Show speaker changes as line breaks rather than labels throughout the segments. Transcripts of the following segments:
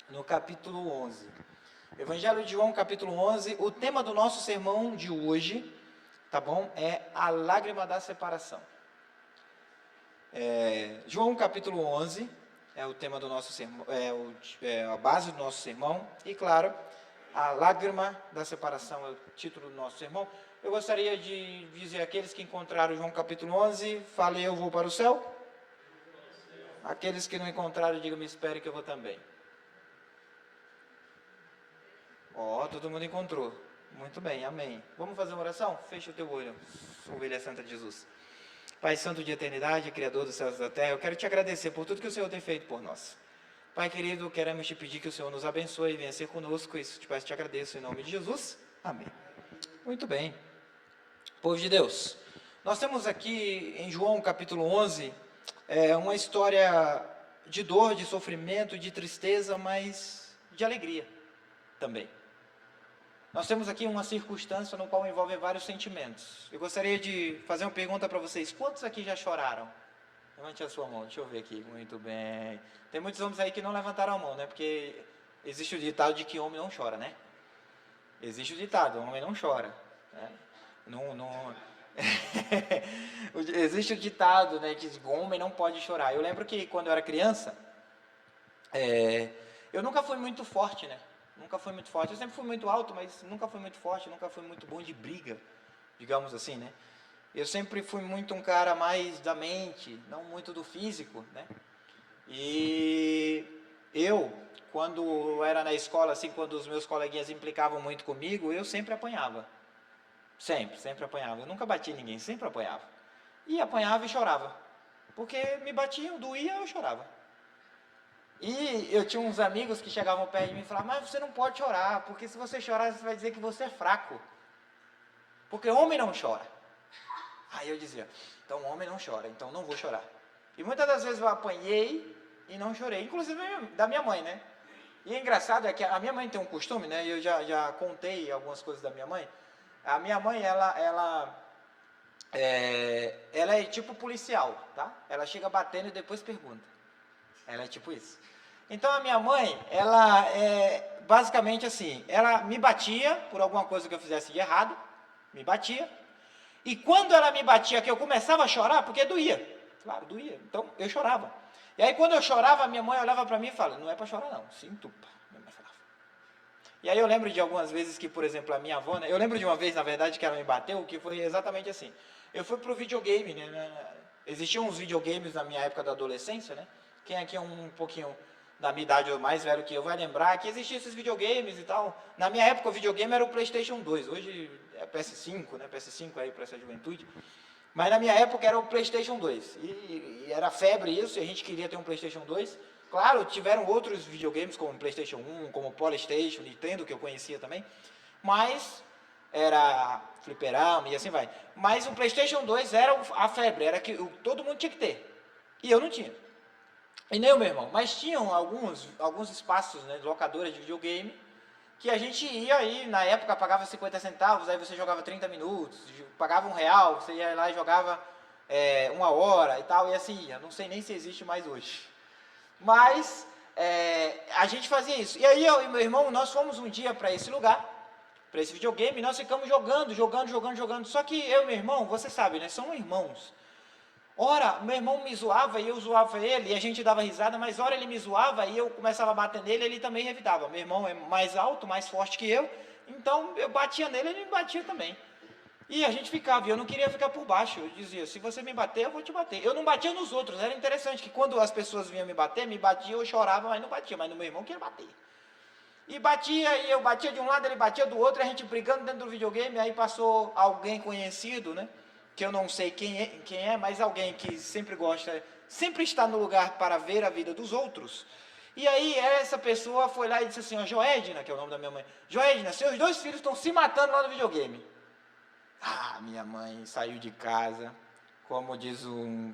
no capítulo 11. Evangelho de João, capítulo 11. O tema do nosso sermão de hoje, tá bom? É a lágrima da separação. João, capítulo 11, é o tema do nosso sermão, é a base do nosso sermão. E claro, a lágrima da separação é o título do nosso sermão. Eu gostaria de dizer àqueles que encontraram João capítulo 11, fale eu vou para o céu. Aqueles que não encontraram, diga me espere que eu vou também. Todo mundo encontrou. Muito bem, amém. Vamos fazer uma oração? Fecha o teu olho, ovelha santa de Jesus. Pai santo de eternidade, Criador dos céus e da terra, eu quero te agradecer por tudo que o Senhor tem feito por nós. Pai querido, queremos te pedir que o Senhor nos abençoe e venha ser conosco. Isso te peço e te agradeço em nome de Jesus. Amém. Muito bem. Povo de Deus, nós temos aqui em João capítulo 11, uma história de dor, de sofrimento, de tristeza, mas de alegria também. Nós temos aqui uma circunstância no qual envolve vários sentimentos. Eu gostaria de fazer uma pergunta para vocês. Quantos aqui já choraram? Levante a sua mão, deixa eu ver aqui. Muito bem. Tem muitos homens aí que não levantaram a mão, né? Porque existe o ditado de que homem não chora, né? Existe o ditado, homem não chora. Né? Existe o ditado, né, que homem não pode chorar. Eu lembro que quando eu era criança, eu nunca fui muito forte, né? Nunca fui muito forte. Eu sempre fui muito alto, mas nunca fui muito forte, nunca fui muito bom de briga, digamos assim, né? Eu sempre fui muito um cara mais da mente, não muito do físico, né? E eu, quando era na escola, assim, quando os meus coleguinhas implicavam muito comigo, eu sempre apanhava. Sempre apanhava. Eu nunca bati ninguém, sempre apanhava. E apanhava e chorava. Porque me batiam, doía, eu chorava. E eu tinha uns amigos que chegavam perto de mim e falavam, mas você não pode chorar, porque se você chorar, você vai dizer que você é fraco. Porque homem não chora. Aí eu dizia, então homem não chora, então não vou chorar. E muitas das vezes eu apanhei e não chorei, inclusive da minha mãe, né? E é engraçado é que a minha mãe tem um costume, né? Eu já contei algumas coisas da minha mãe. A minha mãe, ela é tipo policial, tá? Ela chega batendo e depois pergunta. Ela é tipo isso. Então a minha mãe, ela é basicamente assim, ela me batia por alguma coisa que eu fizesse de errado, me batia, e quando ela me batia que eu começava a chorar, porque doía, claro, doía, então eu chorava. E aí quando eu chorava, a minha mãe olhava para mim e falava, não é para chorar não, se entupa, minha mãe falava. E aí eu lembro de algumas vezes que, por exemplo, a minha avó, né, eu lembro de uma vez, na verdade, que ela me bateu, que foi exatamente assim, eu fui pro videogame, né, existiam uns videogames na minha época da adolescência, né, quem aqui é um pouquinho da minha idade ou mais velho que eu vai lembrar que existiam esses videogames e tal. Na minha época o videogame era o PlayStation 2, hoje é PS5, né? PS5 aí para essa juventude. Mas na minha época era o PlayStation 2 e era febre isso, e a gente queria ter um PlayStation 2. Claro, tiveram outros videogames como PlayStation 1, como PlayStation, Nintendo, que eu conhecia também, mas era fliperama e assim vai. Mas o PlayStation 2 era a febre, era que todo mundo tinha que ter. E eu não tinha. E nem o meu irmão, mas tinham alguns espaços, né, locadoras de videogame, que a gente ia aí, na época pagava 50 centavos, aí você jogava 30 minutos, pagava R$ 1, você ia lá e jogava 1 hora e tal, e assim ia. Não sei nem se existe mais hoje. Mas a gente fazia isso. E aí eu e meu irmão, nós fomos um dia para esse lugar, para esse videogame, e nós ficamos jogando. Só que eu e meu irmão, você sabe, né, são irmãos. Ora, meu irmão me zoava e eu zoava ele, e a gente dava risada, mas ora ele me zoava e eu começava a bater nele, ele também revidava. Meu irmão é mais alto, mais forte que eu, então eu batia nele, ele me batia também. E a gente ficava, e eu não queria ficar por baixo, eu dizia, se você me bater, eu vou te bater. Eu não batia nos outros, era interessante que quando as pessoas vinham me bater, me batia, eu chorava, mas não batia, mas no meu irmão queria bater. E batia, e eu batia de um lado, ele batia do outro, a gente brigando dentro do videogame, aí passou alguém conhecido, né? Que eu não sei quem é, mas alguém que sempre gosta, sempre está no lugar para ver a vida dos outros. E aí essa pessoa foi lá e disse assim, ó, Joedna, que é o nome da minha mãe, Joedna, seus 2 filhos estão se matando lá no videogame. Minha mãe saiu de casa, como diz uma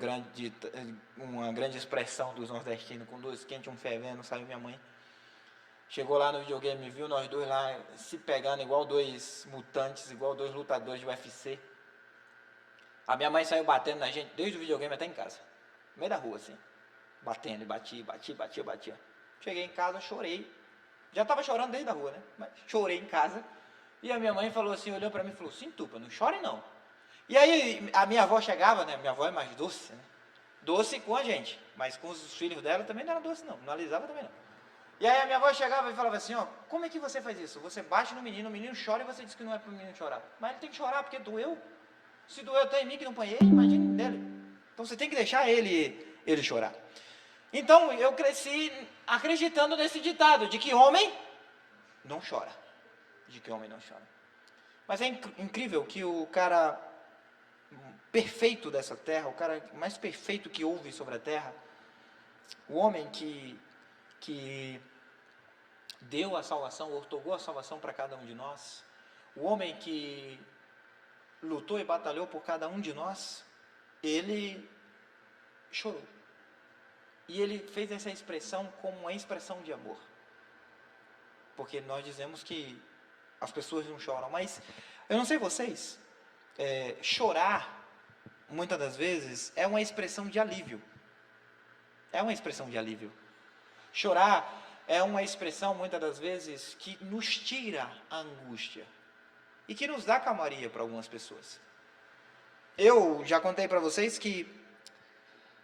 grande expressão dos nordestinos, com 2 quentes e um fervendo, saiu minha mãe. Chegou lá no videogame, viu nós dois lá se pegando igual 2 mutantes, igual 2 lutadores de UFC. A minha mãe saiu batendo na gente desde o videogame até em casa. No meio da rua, assim. Batendo, e batia. Cheguei em casa, chorei. Já estava chorando desde a rua, né? Mas chorei em casa. E a minha mãe falou assim, olhou para mim e falou, sim, Tupa, não chore não. E aí a minha avó chegava, né? Minha avó é mais doce, né? Doce com a gente, mas com os filhos dela também não era doce não, não alisava também não. E aí a minha avó chegava e falava assim, ó, como é que você faz isso? Você bate no menino, o menino chora e você diz que não é para o menino chorar. Mas ele tem que chorar porque doeu. Se doeu até em mim que não apanhei, imagine dele. Então você tem que deixar ele chorar. Então eu cresci acreditando nesse ditado, de que homem não chora. De que homem não chora. Mas é incrível que o cara perfeito dessa terra, o cara mais perfeito que houve sobre a terra, o homem que deu a salvação, outorgou a salvação para cada um de nós, o homem que lutou e batalhou por cada um de nós, ele chorou. E ele fez essa expressão como uma expressão de amor. Porque nós dizemos que as pessoas não choram, mas eu não sei vocês, chorar, muitas das vezes, é uma expressão de alívio. É uma expressão de alívio. Chorar é uma expressão, muitas das vezes, que nos tira a angústia e que nos dá calmaria para algumas pessoas. Eu já contei para vocês que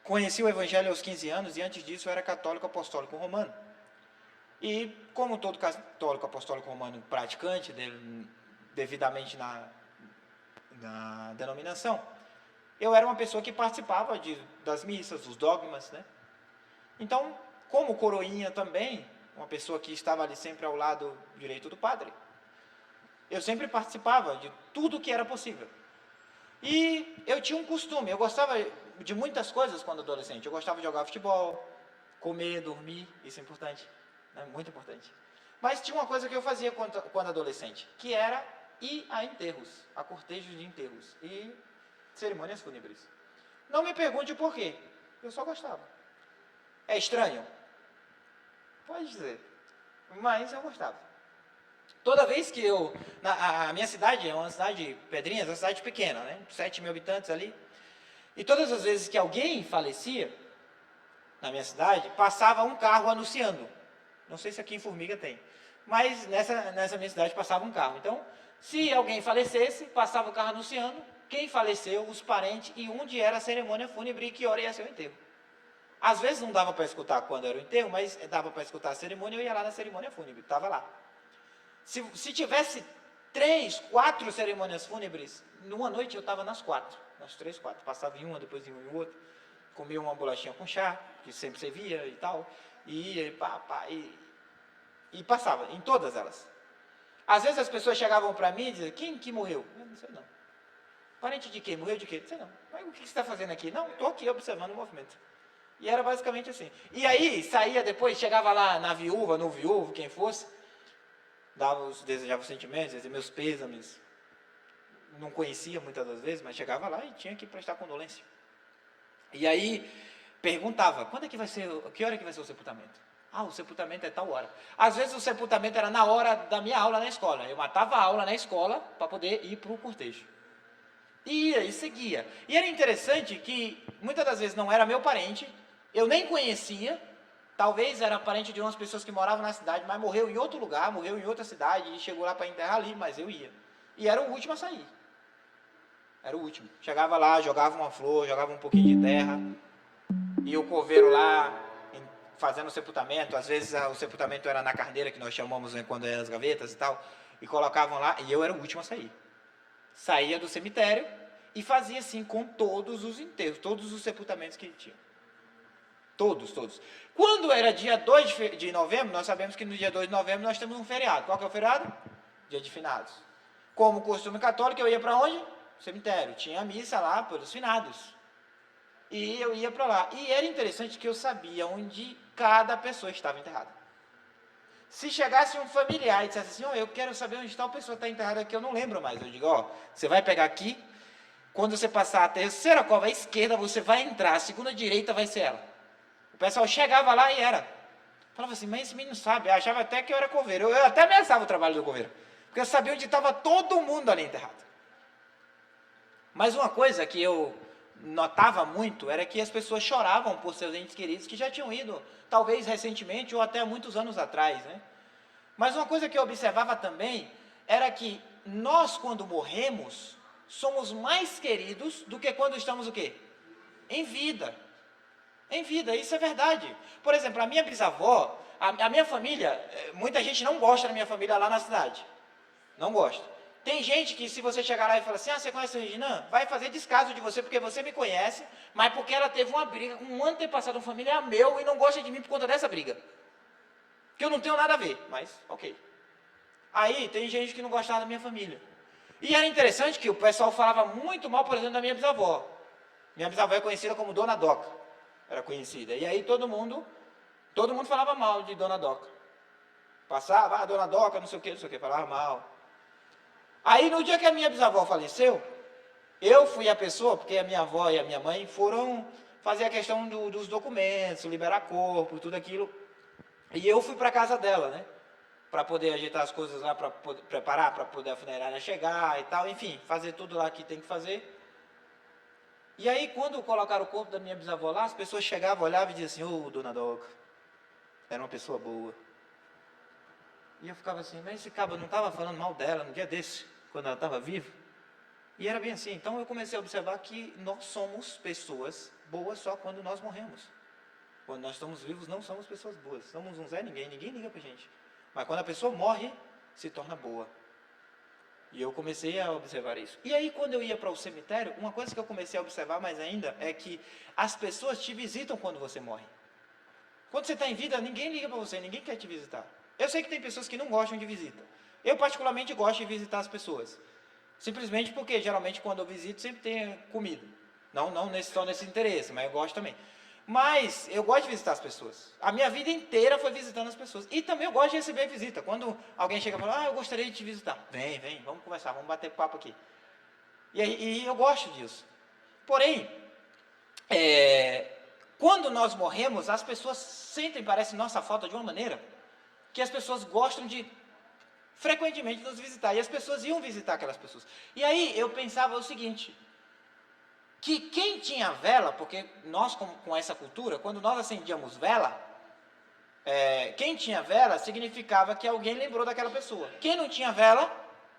conheci o Evangelho aos 15 anos e antes disso eu era católico apostólico romano. E como todo católico apostólico romano praticante, devidamente na denominação, eu era uma pessoa que participava das missas, dos dogmas, né? Então, como coroinha também, uma pessoa que estava ali sempre ao lado direito do padre, eu sempre participava de tudo que era possível. E eu tinha um costume, eu gostava de muitas coisas quando adolescente. Eu gostava de jogar futebol, comer, dormir, isso é importante, né? Muito importante. Mas tinha uma coisa que eu fazia quando adolescente, que era ir a enterros, a cortejos de enterros e cerimônias fúnebres. Não me pergunte o porquê, eu só gostava. É estranho? Pode dizer, mas eu gostava. Toda vez que a minha cidade é uma cidade, Pedrinhas, uma cidade pequena, né? 7 mil habitantes ali. E todas as vezes que alguém falecia na minha cidade, passava um carro anunciando. Não sei se aqui em Formiga tem, mas nessa minha cidade passava um carro. Então, se alguém falecesse, passava o carro anunciando quem faleceu, os parentes e onde era a cerimônia fúnebre e que hora ia ser o enterro. Às vezes não dava para escutar quando era o enterro, mas dava para escutar a cerimônia, eu ia lá na cerimônia fúnebre, estava lá. Se tivesse 3, 4 cerimônias fúnebres, numa noite eu estava nas 4, nas 3, 4, passava em uma, depois em uma e outra, comia uma bolachinha com chá, que sempre servia e tal, e passava, em todas elas. Às vezes as pessoas chegavam para mim e diziam, quem que morreu? Eu não sei não. Parente de quê? Morreu de quê? Não sei não. Mas o que você está fazendo aqui? Não, estou aqui observando o movimento. E era basicamente assim. E aí, saía depois, chegava lá na viúva, no viúvo, quem fosse, desejava os sentimentos, dizia meus pêsames. Não conhecia muitas das vezes, mas chegava lá e tinha que prestar condolência. E aí, perguntava, que hora que vai ser o sepultamento? Ah, o sepultamento é tal hora. Às vezes o sepultamento era na hora da minha aula na escola. Eu matava a aula na escola para poder ir para o cortejo. Ia e seguia. E era interessante que, muitas das vezes, não era meu parente, eu nem conhecia, talvez era parente de umas pessoas que moravam na cidade, mas morreu em outro lugar, morreu em outra cidade, e chegou lá para enterrar ali, mas eu ia. E era o último a sair. Era o último. Chegava lá, jogava uma flor, jogava um pouquinho de terra, e o coveiro lá, fazendo o sepultamento, às vezes o sepultamento era na carneira, que nós chamamos, né, quando eram as gavetas e tal, e colocavam lá, e eu era o último a sair. Saía do cemitério e fazia assim com todos os enterros, todos os sepultamentos que ele tinha. Todos. Quando era dia 2 de novembro, nós sabemos que no dia 2 de novembro nós temos um feriado. Qual que é o feriado? Dia de finados. Como costume católico, eu ia para onde? Cemitério. Tinha missa lá pelos finados. E eu ia para lá. E era interessante que eu sabia onde cada pessoa estava enterrada. Se chegasse um familiar e dissesse assim, eu quero saber onde tal pessoa está enterrada aqui, eu não lembro mais. Eu digo, você vai pegar aqui, quando você passar a terceira cova à esquerda, você vai entrar, a segunda direita vai ser ela. O pessoal chegava lá e era. Falava assim, mas esse menino sabe, eu achava até que eu era coveiro. Eu até ameaçava o trabalho do coveiro, porque eu sabia onde estava todo mundo ali enterrado. Mas uma coisa que eu notava muito era que as pessoas choravam por seus entes queridos que já tinham ido, talvez recentemente ou até muitos anos atrás, né? Mas uma coisa que eu observava também era que nós, quando morremos, somos mais queridos do que quando estamos o quê? Em vida. Em vida, isso é verdade. Por exemplo, a minha bisavó, a minha família, muita gente não gosta da minha família lá na cidade. Não gosta. Tem gente que, se você chegar lá e falar assim, ah, você conhece a Regina? Vai fazer descaso de você, porque você me conhece, mas porque ela teve uma briga com um antepassado, um familiar meu, e não gosta de mim por conta dessa briga. Que eu não tenho nada a ver, mas ok. Aí, tem gente que não gostava da minha família. E era interessante que o pessoal falava muito mal, por exemplo, da minha bisavó. Minha bisavó é conhecida como Dona Doca. Era conhecida. E aí todo mundo falava mal de Dona Doca. Passava, Dona Doca, não sei o que, falava mal. Aí no dia que a minha bisavó faleceu, eu fui a pessoa, porque a minha avó e a minha mãe foram fazer a questão dos documentos, liberar corpo, tudo aquilo. E eu fui para a casa dela, né? Para poder ajeitar as coisas lá, para preparar, para poder a funerária chegar e tal, enfim, fazer tudo lá que tem que fazer. E aí, quando colocaram o corpo da minha bisavó lá, as pessoas chegavam, olhavam e diziam assim, ô, Dona Doca, era uma pessoa boa. E eu ficava assim, mas esse cabo não estava falando mal dela no dia desse, quando ela estava viva? E era bem assim. Então eu comecei a observar que nós somos pessoas boas só quando nós morremos. Quando nós estamos vivos, não somos pessoas boas. Somos um Zé Ninguém, ninguém liga pra gente. Mas quando a pessoa morre, se torna boa. E eu comecei a observar isso. E aí, quando eu ia para o cemitério, uma coisa que eu comecei a observar mais ainda é que as pessoas te visitam quando você morre. Quando você está em vida, ninguém liga para você, ninguém quer te visitar. Eu sei que tem pessoas que não gostam de visita. Eu, particularmente, gosto de visitar as pessoas. Simplesmente porque, geralmente, quando eu visito, sempre tem comida. Não só nesse interesse, mas eu gosto também. Mas eu gosto de visitar as pessoas. A minha vida inteira foi visitando as pessoas. E também eu gosto de receber visita. Quando alguém chega e fala, eu gostaria de te visitar. Vem, vamos conversar, vamos bater papo aqui. E eu gosto disso. Porém, quando nós morremos, as pessoas sentem, parece, nossa falta de uma maneira que as pessoas gostam de frequentemente nos visitar. E as pessoas iam visitar aquelas pessoas. E aí eu pensava o seguinte, que quem tinha vela, porque nós com essa cultura, quando nós acendíamos vela, quem tinha vela significava que alguém lembrou daquela pessoa. Quem não tinha vela,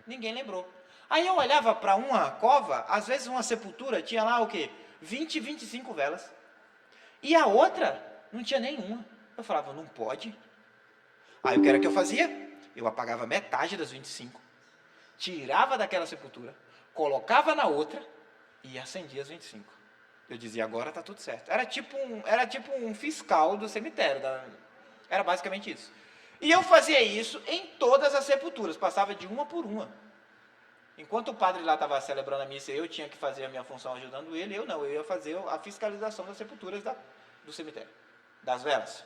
ninguém lembrou. Aí eu olhava para uma cova, às vezes uma sepultura, tinha lá o quê? 20, 25 velas. E a outra não tinha nenhuma. Eu falava, não pode. Aí o que era que eu fazia? Eu apagava metade das 25, tirava daquela sepultura, colocava na outra e acendia as 25. Eu dizia, agora está tudo certo. Era tipo um fiscal do cemitério. Era basicamente isso. E eu fazia isso em todas as sepulturas, passava de uma por uma. Enquanto o padre lá estava celebrando a missa, eu tinha que fazer a minha função ajudando ele, eu ia fazer a fiscalização das sepulturas do cemitério, das velas.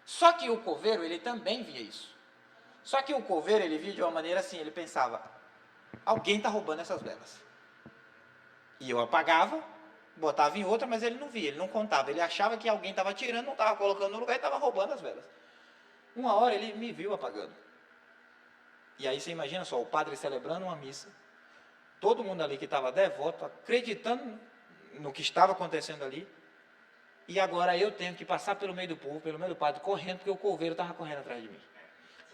Só que o coveiro, ele também via isso. Só que o coveiro, ele via de uma maneira assim, ele pensava, alguém está roubando essas velas. E eu apagava, botava em outra, mas ele não via, ele não contava. Ele achava que alguém estava tirando, não estava colocando no lugar e estava roubando as velas. Uma hora ele me viu apagando. E aí você imagina só, o padre celebrando uma missa, todo mundo ali que estava devoto, acreditando no que estava acontecendo ali, e agora eu tenho que passar pelo meio do povo, pelo meio do padre, correndo, porque o coveiro estava correndo atrás de mim.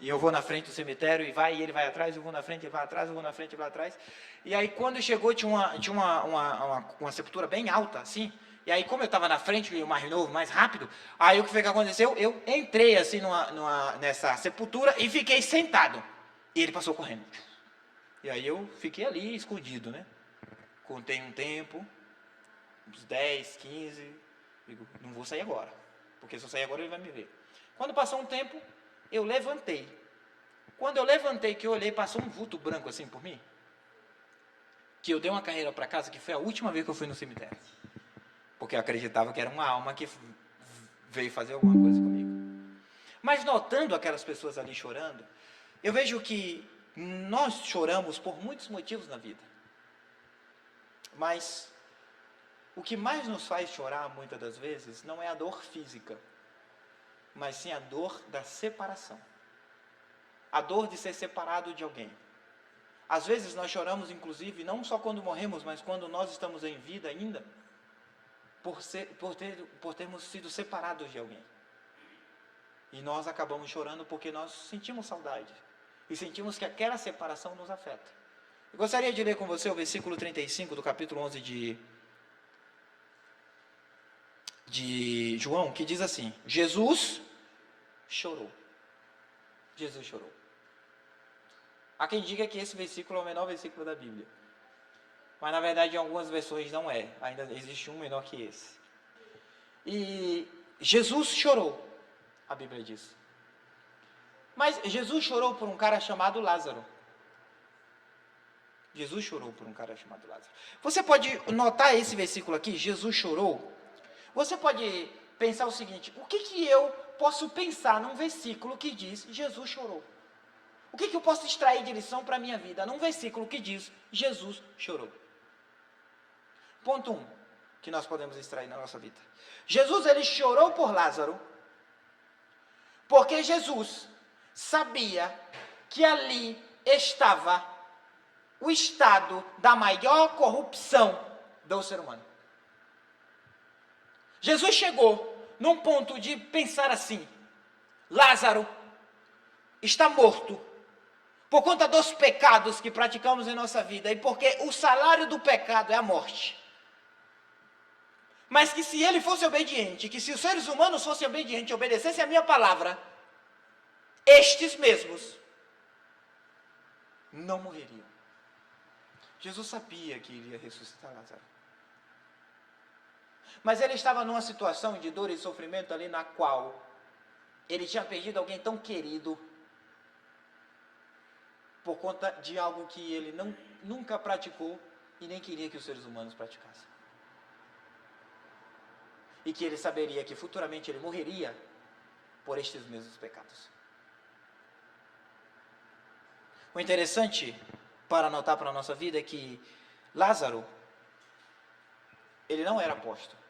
E eu vou na frente do cemitério, e ele vai atrás, eu vou na frente, ele vai atrás, eu vou na frente, ele vai atrás. E aí quando chegou, tinha uma sepultura bem alta, assim, e aí como eu estava na frente, o mais novo, mais rápido, aí o que foi que aconteceu? Eu entrei assim nessa sepultura e fiquei sentado. E ele passou correndo. E aí eu fiquei ali, escondido, né? Contei um tempo, uns 10, 15, digo, não vou sair agora, porque se eu sair agora ele vai me ver. Quando passou um tempo, eu levantei. Quando eu levantei, que eu olhei, passou um vulto branco assim por mim, que eu dei uma carreira para casa, que foi a última vez que eu fui no cemitério. Porque eu acreditava que era uma alma que veio fazer alguma coisa comigo. Mas notando aquelas pessoas ali chorando, eu vejo que nós choramos por muitos motivos na vida. Mas o que mais nos faz chorar, muitas das vezes, não é a dor física, mas sim a dor da separação. A dor de ser separado de alguém. Às vezes nós choramos, inclusive, não só quando morremos, mas quando nós estamos em vida ainda, por termos sido separados de alguém. E nós acabamos chorando porque nós sentimos saudade. E sentimos que aquela separação nos afeta. Eu gostaria de ler com você o versículo 35 do capítulo 11 de João, que diz assim: Jesus chorou. Jesus chorou. Há quem diga que esse versículo é o menor versículo da Bíblia. Mas na verdade em algumas versões não é. Ainda existe um menor que esse. E Jesus chorou, a Bíblia diz. Mas Jesus chorou por um cara chamado Lázaro. Jesus chorou por um cara chamado Lázaro. Você pode notar esse versículo aqui, Jesus chorou. Você pode pensar o seguinte: o que eu posso pensar num versículo que diz Jesus chorou? O que eu posso extrair de lição para a minha vida num versículo que diz Jesus chorou? Ponto 1, que nós podemos extrair na nossa vida. Jesus, ele chorou por Lázaro, porque Jesus sabia que ali estava o estado da maior corrupção do ser humano. Jesus chegou num ponto de pensar assim: Lázaro está morto por conta dos pecados que praticamos em nossa vida e porque o salário do pecado é a morte. Mas que se ele fosse obediente, que se os seres humanos fossem obedientes e obedecessem a minha palavra, estes mesmos não morreriam. Jesus sabia que iria ressuscitar Lázaro. Mas ele estava numa situação de dor e sofrimento ali na qual ele tinha perdido alguém tão querido por conta de algo que ele nunca praticou e nem queria que os seres humanos praticassem. E que ele saberia que futuramente ele morreria por estes mesmos pecados. O interessante para anotar para a nossa vida é que Lázaro, ele não era apóstolo.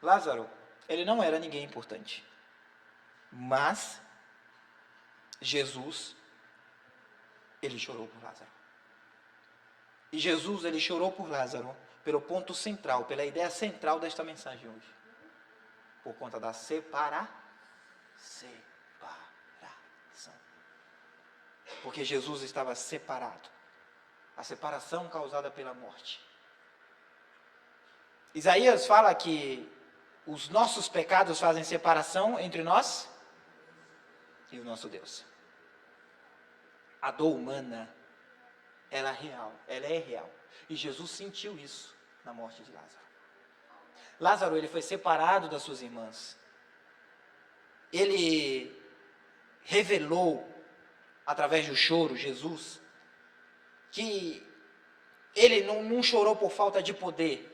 Lázaro, ele não era ninguém importante. Mas Jesus, ele chorou por Lázaro. E Jesus, ele chorou por Lázaro pelo ponto central, pela ideia central desta mensagem hoje. Por conta da separação. Porque Jesus estava separado. A separação causada pela morte. Isaías fala que os nossos pecados fazem separação entre nós e o nosso Deus. A dor humana, ela é real. E Jesus sentiu isso na morte de Lázaro. Lázaro, ele foi separado das suas irmãs. Ele revelou, através do choro, Jesus, que ele não chorou por falta de poder,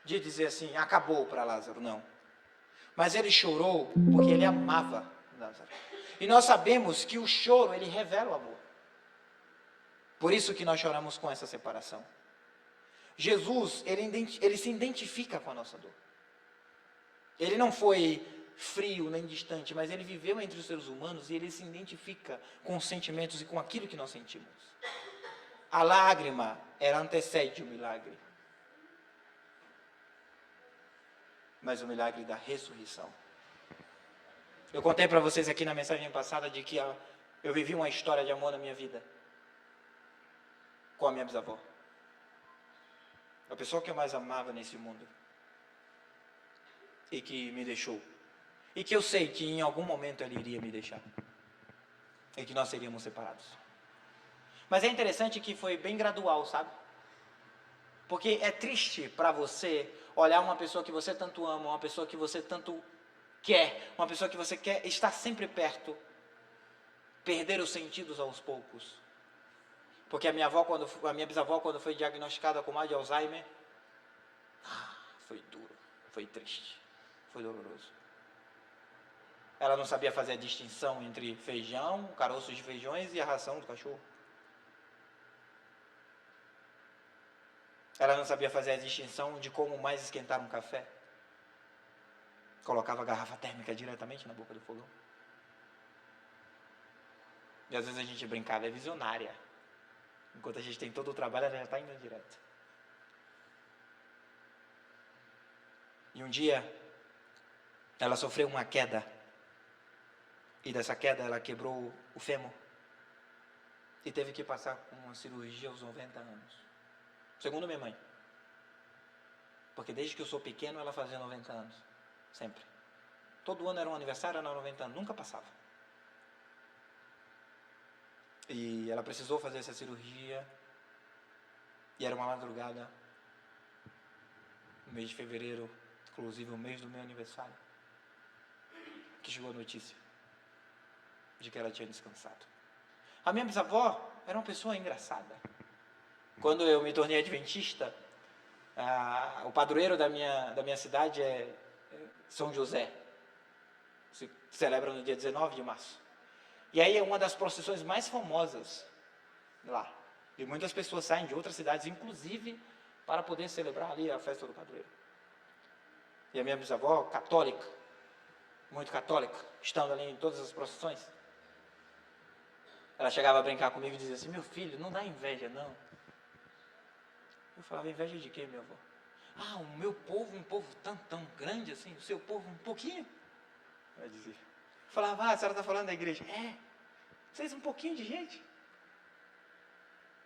de dizer assim, acabou para Lázaro, não. Mas ele chorou porque ele amava Lázaro. E nós sabemos que o choro, ele revela o amor. Por isso que nós choramos com essa separação. Jesus, ele se identifica com a nossa dor. Ele não foi frio nem distante, mas ele viveu entre os seres humanos e ele se identifica com os sentimentos e com aquilo que nós sentimos. A lágrima, ela antecede o milagre. Mas o milagre da ressurreição. Eu contei para vocês aqui na mensagem passada de que eu vivi uma história de amor na minha vida com a minha bisavó. A pessoa que eu mais amava nesse mundo. E que me deixou. E que eu sei que em algum momento ela iria me deixar. E que nós seríamos separados. Mas é interessante que foi bem gradual, sabe? Porque é triste para você olhar uma pessoa que você tanto ama, uma pessoa que você tanto quer, uma pessoa que você quer estar sempre perto, perder os sentidos aos poucos. Porque a minha bisavó, quando foi diagnosticada com mal de Alzheimer, foi duro, foi triste, foi doloroso. Ela não sabia fazer a distinção entre feijão, caroços de feijões e a ração do cachorro. Ela não sabia fazer a distinção de como mais esquentar um café. Colocava a garrafa térmica diretamente na boca do fogão. E às vezes a gente brincava, é visionária. Enquanto a gente tem todo o trabalho, ela já está indo direto. E um dia, ela sofreu uma queda. E dessa queda ela quebrou o fêmur. E teve que passar com uma cirurgia aos 90 anos. Segundo minha mãe. Porque desde que eu sou pequeno ela fazia 90 anos. Sempre. Todo ano era um aniversário, era 90 anos. Nunca passava. E ela precisou fazer essa cirurgia. E era uma madrugada. No mês de fevereiro, inclusive o mês do meu aniversário, que chegou a notícia de que ela tinha descansado. A minha bisavó era uma pessoa engraçada. Quando eu me tornei adventista, o padroeiro da minha cidade é São José. Se celebra no dia 19 de março. E aí é uma das procissões mais famosas lá. E muitas pessoas saem de outras cidades, inclusive, para poder celebrar ali a festa do padroeiro. E a minha bisavó, católica, muito católica, estando ali em todas as procissões, ela chegava a brincar comigo e dizia assim: meu filho, não dá inveja não. Eu falava: inveja de quê, minha avó? O meu povo, um povo tão grande assim, o seu povo um pouquinho. Ela dizia. Eu falava: a senhora está falando da igreja? Vocês um pouquinho de gente.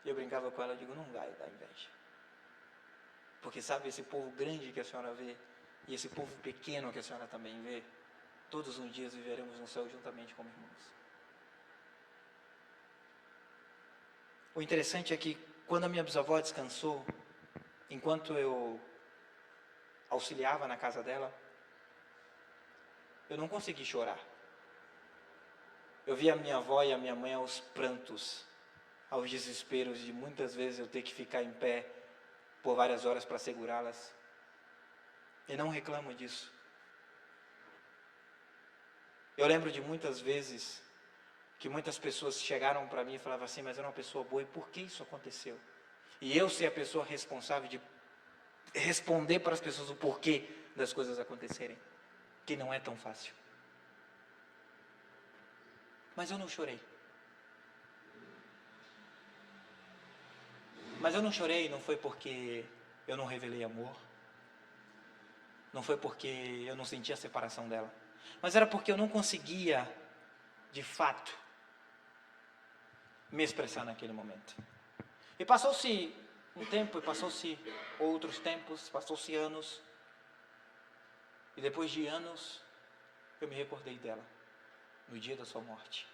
E eu brincava com ela, eu digo: não vai dar inveja. Porque sabe, esse povo grande que a senhora vê, e esse povo pequeno que a senhora também vê, todos os dias viveremos no céu juntamente como irmãos. O interessante é que quando a minha bisavó descansou, enquanto eu auxiliava na casa dela, eu não consegui chorar. Eu vi a minha avó e a minha mãe aos prantos, aos desesperos de muitas vezes eu ter que ficar em pé por várias horas para segurá-las. E não reclamo disso. Eu lembro de muitas vezes que muitas pessoas chegaram para mim e falavam assim: mas eu era uma pessoa boa, e por que isso aconteceu? E eu ser a pessoa responsável de responder para as pessoas o porquê das coisas acontecerem, que não é tão fácil. Mas eu não chorei. Mas eu não chorei, não foi porque eu não revelei amor, não foi porque eu não sentia a separação dela, mas era porque eu não conseguia, de fato, me expressar naquele momento. E passou-se um tempo, e passou-se outros tempos, passou-se anos, e depois de anos, eu me recordei dela, no dia da sua morte,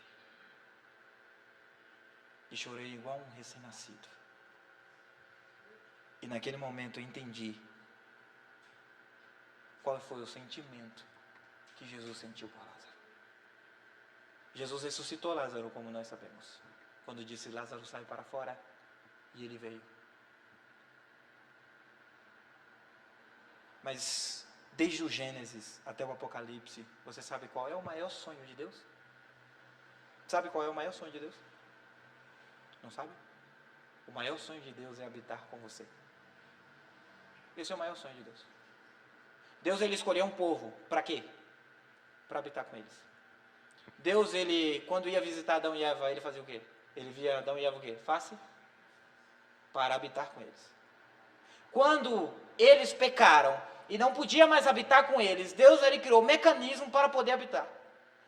e chorei igual um recém-nascido. E naquele momento eu entendi qual foi o sentimento que Jesus sentiu por Lázaro. Jesus ressuscitou Lázaro, como nós sabemos, quando disse: Lázaro, sai para fora, e ele veio. Mas desde o Gênesis até o Apocalipse, você sabe qual é o maior sonho de Deus? Sabe qual é o maior sonho de Deus? Não sabe? O maior sonho de Deus é habitar com você. Esse é o maior sonho de Deus. Deus, ele escolheu um povo, para quê? Para habitar com eles. Deus, ele, quando ia visitar Adão e Eva, ele fazia o quê? Ele via Adão e Eva o quê? Face? Para habitar com eles. Quando eles pecaram e não podia mais habitar com eles, Deus, ele criou um mecanismo para poder habitar.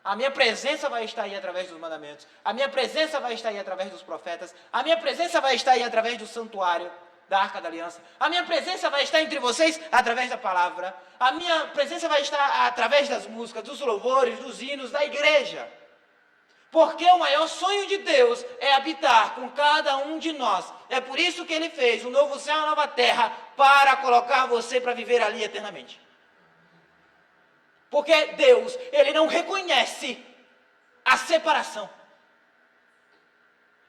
A minha presença vai estar aí através dos mandamentos, a minha presença vai estar aí através dos profetas, a minha presença vai estar aí através do santuário, da Arca da Aliança, a minha presença vai estar entre vocês através da palavra, a minha presença vai estar através das músicas, dos louvores, dos hinos, da igreja. Porque o maior sonho de Deus é habitar com cada um de nós. É por isso que ele fez um novo céu e uma nova terra, para colocar você para viver ali eternamente. Porque Deus, ele não reconhece a separação.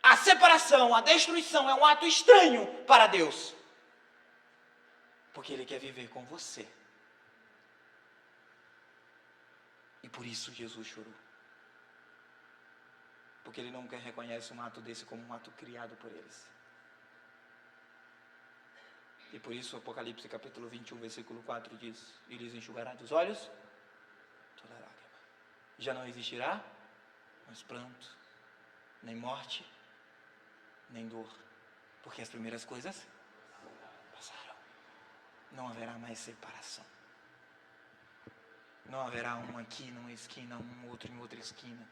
A separação, a destruição é um ato estranho para Deus. Porque ele quer viver com você. E por isso Jesus chorou. Porque ele não reconhece um ato desse como um ato criado por eles. E por isso Apocalipse capítulo 21, versículo 4 diz: e lhes enxugará dos olhos toda lágrima. Já não existirá mais pranto, nem morte, nem dor, porque as primeiras coisas passaram. Não haverá mais separação. Não haverá um aqui numa esquina, um outro em outra esquina.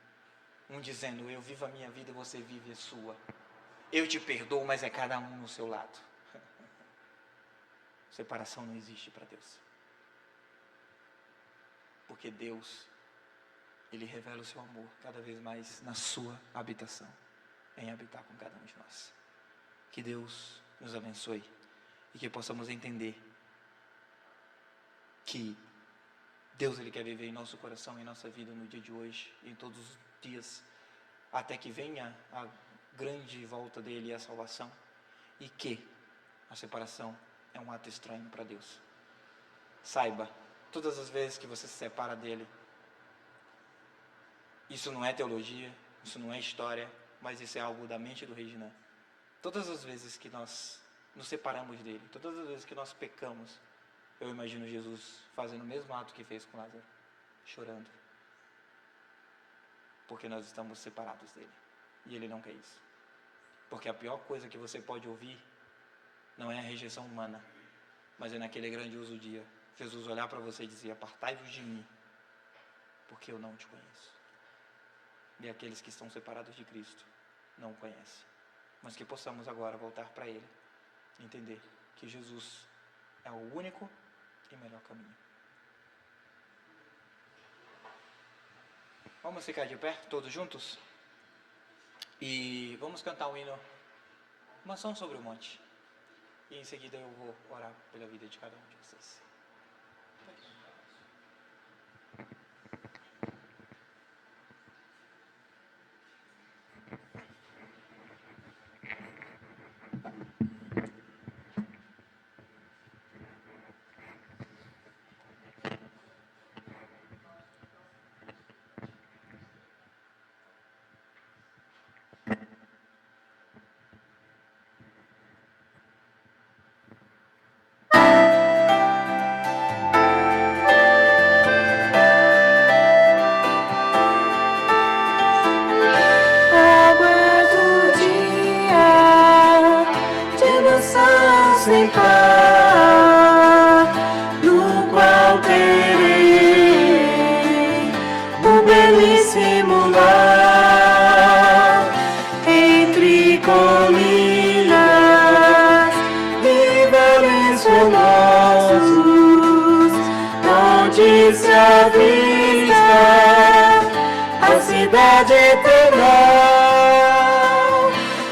Um dizendo, eu vivo a minha vida, você vive a sua. Eu te perdoo, mas é cada um no seu lado. Separação não existe para Deus. Porque Deus, Ele revela o seu amor cada vez mais na sua habitação, em habitar com cada um de nós. Que Deus nos abençoe e que possamos entender que Deus, Ele quer viver em nosso coração, em nossa vida, no dia de hoje, em todos os dias, até que venha a grande volta dEle e a salvação, e que a separação é um ato estranho para Deus. Saiba, todas as vezes que você se separa dEle, isso não é teologia, isso não é história, mas isso é algo da mente do Reginã. Todas as vezes que nós nos separamos dEle, todas as vezes que nós pecamos, eu imagino Jesus fazendo o mesmo ato que fez com Lázaro, chorando. Porque nós estamos separados dEle. E Ele não quer isso. Porque a pior coisa que você pode ouvir não é a rejeição humana, mas é naquele grandioso dia, Jesus olhar para você e dizer, apartai-vos de mim, porque eu não te conheço. E aqueles que estão separados de Cristo não o conhecem. Mas que possamos agora voltar para Ele, entender que Jesus é o único e melhor caminho. Vamos ficar de pé, todos juntos? E vamos cantar um hino, uma ação sobre o monte. E em seguida eu vou orar pela vida de cada um de vocês.
Sem par, no qual terei um belíssimo lar, entre colinas e vales formosos, onde se avista a cidade eterna.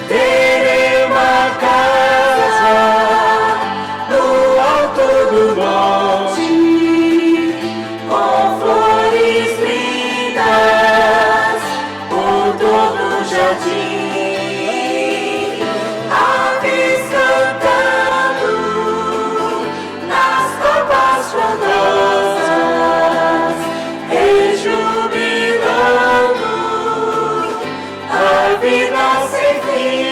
Terei uma casa no alto do monte, com flores lindas por todo o jardim, aves cantando nas copas frondosas, rejubilando a vida sem fim.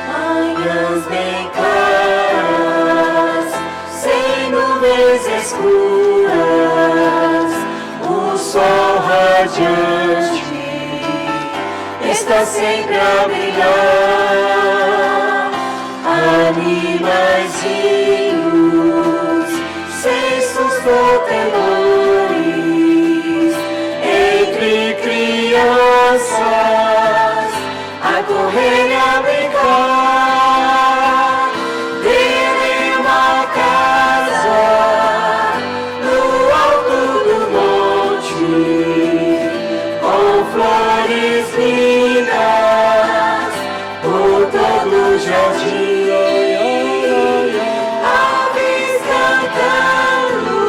Manhãs bem claras, sem nuvens escuras, o sol radiante está sempre a brilhar. Animaizinhos sem susto temores, entre crianças a correr e a brincar. Terei uma casa no alto do monte, com flores lindas por todo o jardim, aves cantando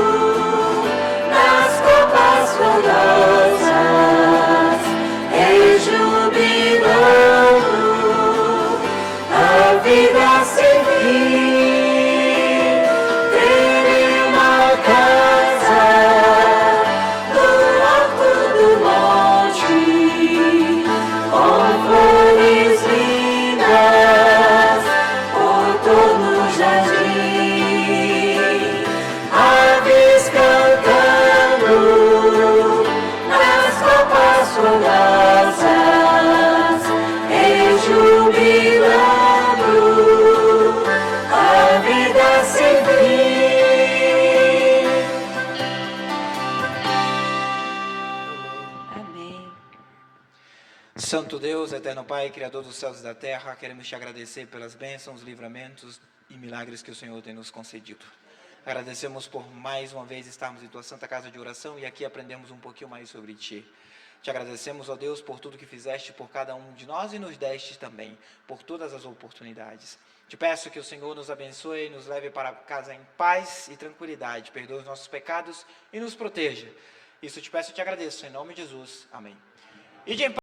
Santo Deus, eterno Pai, Criador dos céus e da terra, queremos te agradecer pelas bênçãos, livramentos e milagres que o Senhor tem nos concedido. Agradecemos por mais uma vez estarmos em tua santa casa de oração e aqui aprendemos um pouquinho mais sobre ti. Te agradecemos, ó Deus, por tudo que fizeste por cada um de nós e nos deste também, por todas as oportunidades. Te peço que o Senhor nos abençoe e nos leve para casa em paz e tranquilidade, perdoe os nossos pecados e nos proteja. Isso te peço e te agradeço, em nome de Jesus. Amém.